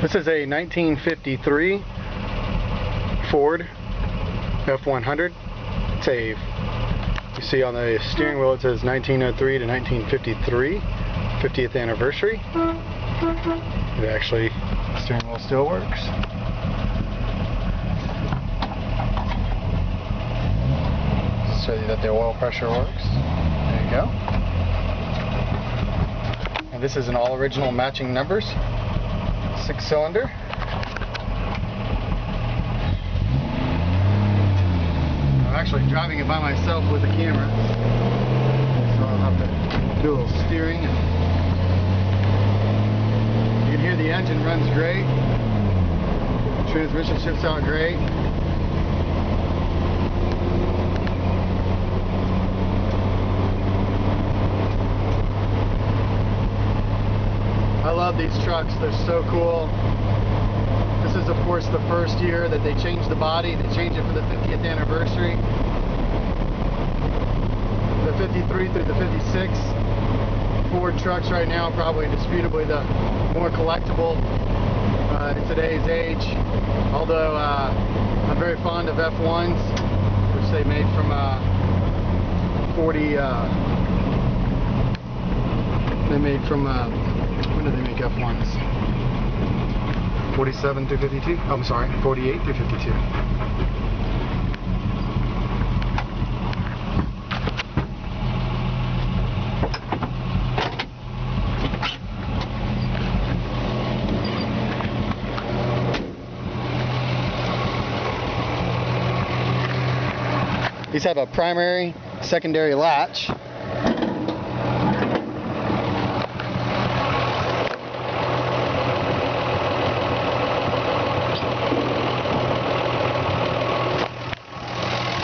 This is a 1953 Ford F-100. It's a, you see on the steering wheel it says 1903 to 1953, 50th anniversary. It actually, the steering wheel still works. Show you that the oil pressure works. There you go. And this is an all original matching numbers. 6-cylinder. I'm actually driving it by myself with the camera, so I'll have to do a little steering. You can hear the engine runs great. The transmission shifts out great. I love these trucks, they're so cool. This is of course the first year that they changed the body. They changed it for the 50th anniversary. The 53 through the 56 Ford trucks right now are probably indisputably the more collectible in today's age. Although I'm very fond of F1s, which they made from 40, they made from when did they make F1s? 47 through 52? Oh, I'm sorry, 48 through 52. These have a primary, secondary latch.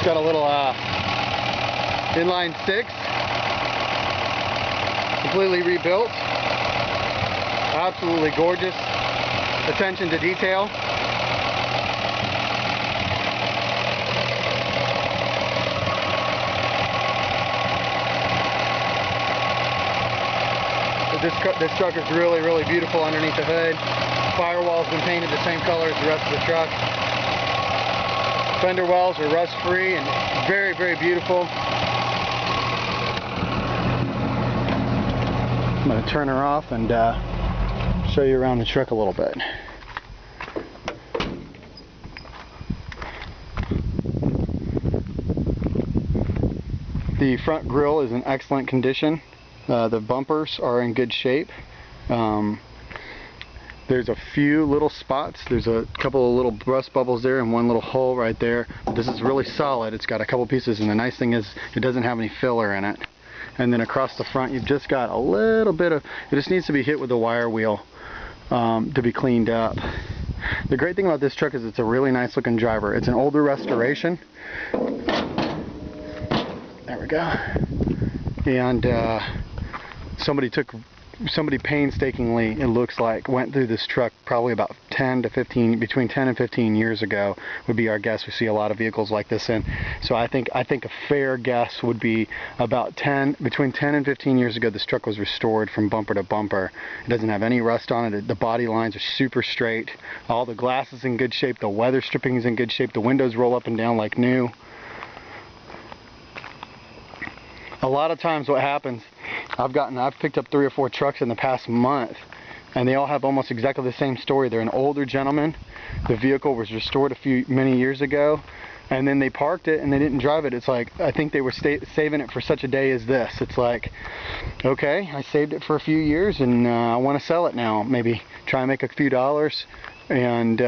Got a little inline 6, completely rebuilt, absolutely gorgeous, attention to detail. This truck is really, really beautiful underneath the hood. Firewall's been painted the same color as the rest of the truck. Fender wells are rust free and very, very beautiful. I'm going to turn her off and show you around the truck a little bit. The front grille is in excellent condition. The bumpers are in good shape. There's a few little spots. There's a couple of little rust bubbles there and one little hole right there. But this is really solid. It's got a couple pieces, and the nice thing is it doesn't have any filler in it. And then across the front you've just got a little bit of, it just needs to be hit with a wire wheel to be cleaned up. The great thing about this truck is it's a really nice looking driver. It's an older restoration. There we go. And somebody painstakingly, it looks like, went through this truck probably about between 10 and 15 years ago would be our guess. We see a lot of vehicles like this in. So I think a fair guess would be about between 10 and 15 years ago this truck was restored from bumper to bumper. It doesn't have any rust on it. The body lines are super straight. All the glass is in good shape. The weather stripping is in good shape. The windows roll up and down like new. A lot of times what happens, I've picked up 3 or 4 trucks in the past month, and they all have almost exactly the same story. They're an older gentleman. The vehicle was restored many years ago, and then they parked it and they didn't drive it. It's like, I think they were saving it for such a day as this. It's like, okay, I saved it for a few years and I want to sell it now. Maybe try and make a few dollars, and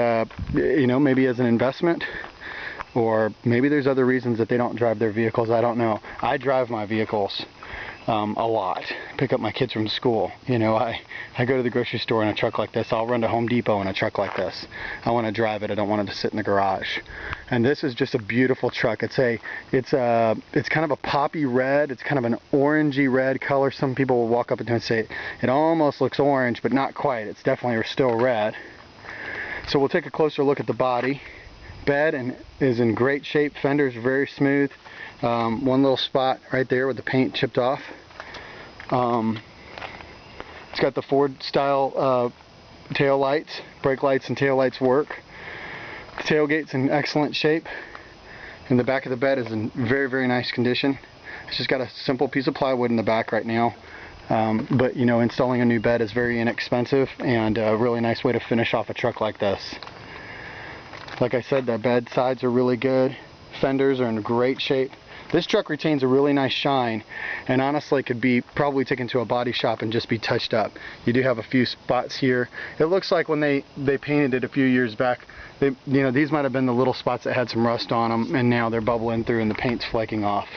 you know, maybe as an investment. Or maybe there's other reasons that they don't drive their vehicles. I don't know. I drive my vehicles a lot. Pick up my kids from school. You know, I go to the grocery store in a truck like this. I'll run to Home Depot in a truck like this. I want to drive it. I don't want it to sit in the garage. And this is just a beautiful truck. It's kind of a poppy red. It's kind of an orangey red color. Some people will walk up and say it almost looks orange, but not quite. It's definitely still red. So we'll take a closer look at the body. Bed is in great shape. Fender's very smooth. One little spot right there with the paint chipped off. It's got the Ford style tail lights, brake lights and tail lights work. The tailgate's in excellent shape, and the back of the bed is in very, very nice condition. It's just got a simple piece of plywood in the back right now, but you know, installing a new bed is very inexpensive and a really nice way to finish off a truck like this. Like I said, the bed sides are really good. Fenders are in great shape. This truck retains a really nice shine, and honestly could be probably taken to a body shop and just be touched up. You do have a few spots here. It looks like when they painted it a few years back, you know, these might have been the little spots that had some rust on them, and now they're bubbling through and the paint's flaking off.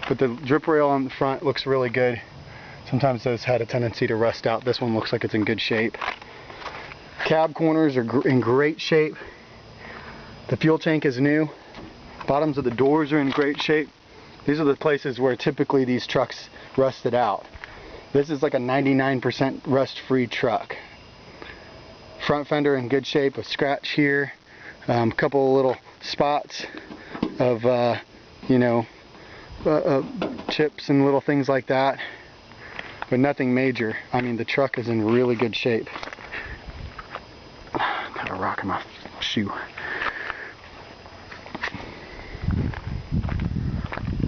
But the drip rail on the front looks really good. Sometimes those had a tendency to rust out. This one looks like it's in good shape. Cab corners are in great shape. The fuel tank is new. Bottoms of the doors are in great shape. These are the places where typically these trucks rusted out. This is like a 99% rust-free truck. Front fender in good shape, a scratch here, a couple of little spots of, you know, chips and little things like that, but nothing major. I mean, the truck is in really good shape. Got a rock in my shoe.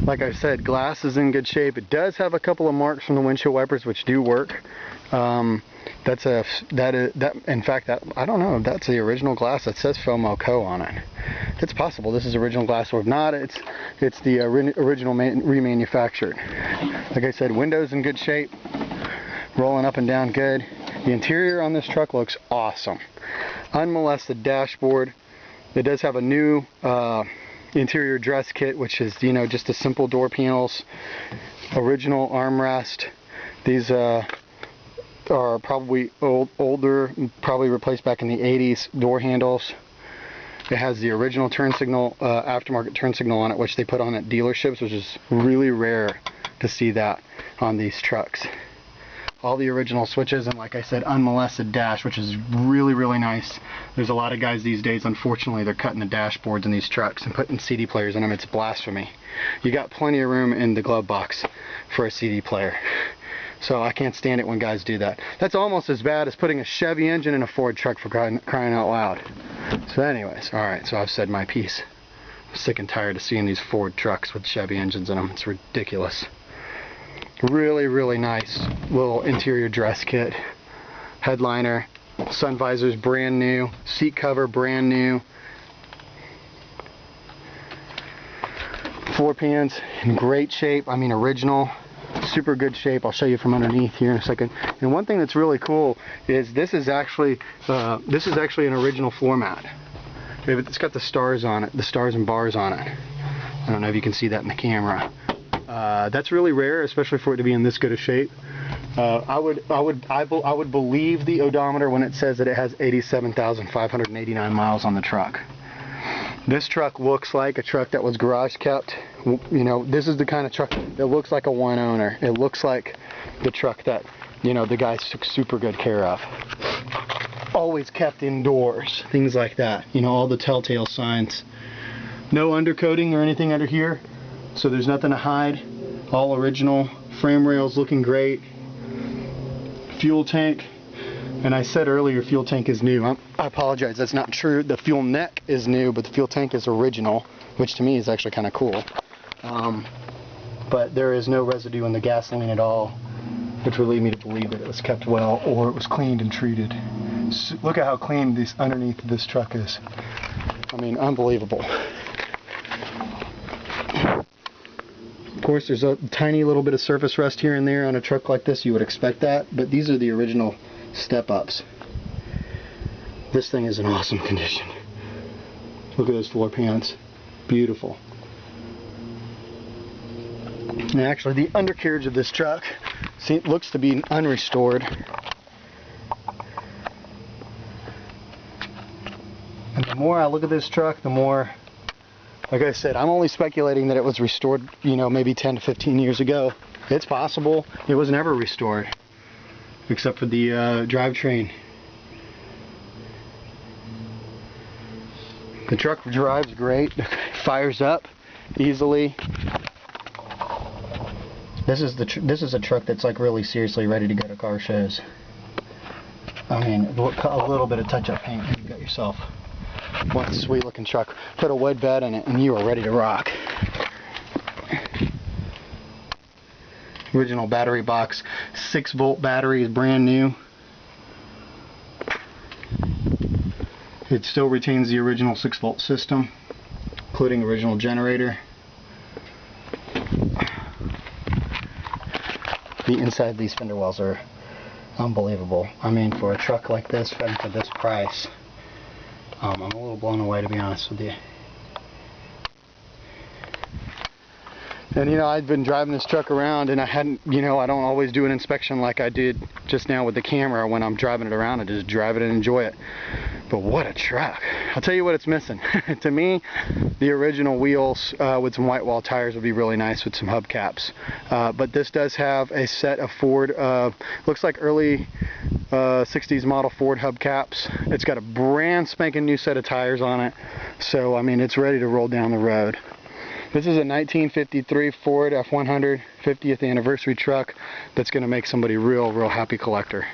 Like I said, glass is in good shape. It does have a couple of marks from the windshield wipers, which do work. In fact, I don't know if that's the original glass. It says Filmo Co. on it. It's possible this is original glass, or if not, it's the original remanufactured. Like I said, windows in good shape, rolling up and down good. The interior on this truck looks awesome. Unmolested dashboard. It does have a new interior dress kit, which is, you know, just the simple door panels, original armrest. These are probably older, probably replaced back in the 80s door handles. It has the original turn signal, aftermarket turn signal on it, which they put on at dealerships, which is really rare to see that on these trucks. All the original switches, and like I said, unmolested dash, which is really, really nice. There's a lot of guys these days, unfortunately, they're cutting the dashboards in these trucks and putting CD players in them. It's blasphemy. You got plenty of room in the glove box for a CD player. So I can't stand it when guys do that. That's almost as bad as putting a Chevy engine in a Ford truck, for crying out loud. So anyways, alright, so I've said my piece. I'm sick and tired of seeing these Ford trucks with Chevy engines in them. It's ridiculous. Really, really nice little interior dress kit. Headliner, sun visors brand new, seat cover brand new. Floor pans in great shape, I mean original, super good shape. I'll show you from underneath here in a second. And one thing that's really cool is this is actually an original floor mat. It's got the stars on it, the stars and bars on it. I don't know if you can see that in the camera. That's really rare, especially for it to be in this good a shape. I would believe the odometer when it says that it has 87,589 miles on the truck. This truck looks like a truck that was garage kept. You know, this is the kind of truck that looks like a one owner. It looks like the truck that, you know, the guys took super good care of. Always kept indoors, things like that. You know, all the telltale signs. No undercoating or anything under here, so there's nothing to hide. All original. Frame rails looking great. Fuel tank. And I said earlier fuel tank is new. I apologize, that's not true. The fuel neck is new, but the fuel tank is original, which to me is actually kind of cool. But there is no residue in the gasoline at all, which would lead me to believe that it was kept well or it was cleaned and treated. So look at how clean this underneath this truck is. I mean, unbelievable. Of course, there's a tiny little bit of surface rust here and there on a truck like this. You would expect that, but these are the original step-ups. This thing is in awesome condition. Look at those floor pans. Beautiful. And actually, the undercarriage of this truck looks to be unrestored. And the more I look at this truck, the more, like I said, I'm only speculating that it was restored, you know, maybe 10 to 15 years ago. It's possible it was never restored, except for the drivetrain. The truck drives great, fires up easily. This is a truck that's like really seriously ready to go to car shows. I mean, a little bit of touch-up paint and you got yourself one sweet looking truck. Put a wood bed in it and you are ready to rock. Original battery box, 6-volt battery is brand new. It still retains the original 6-volt system, including original generator. The inside of these fender wells are unbelievable. I mean, for a truck like this and for this price, I'm a little blown away, to be honest with you. And you know, I've been driving this truck around and I hadn't, you know, I don't always do an inspection like I did just now with the camera. When I'm driving it around, I just drive it and enjoy it. But what a truck. I'll tell you what it's missing. To me, the original wheels with some white wall tires would be really nice with some hubcaps. But this does have a set of Ford, looks like early 60s model Ford hubcaps. It's got a brand spanking new set of tires on it. So, I mean, it's ready to roll down the road. This is a 1953 Ford F-100 50th anniversary truck that's going to make somebody real happy collector.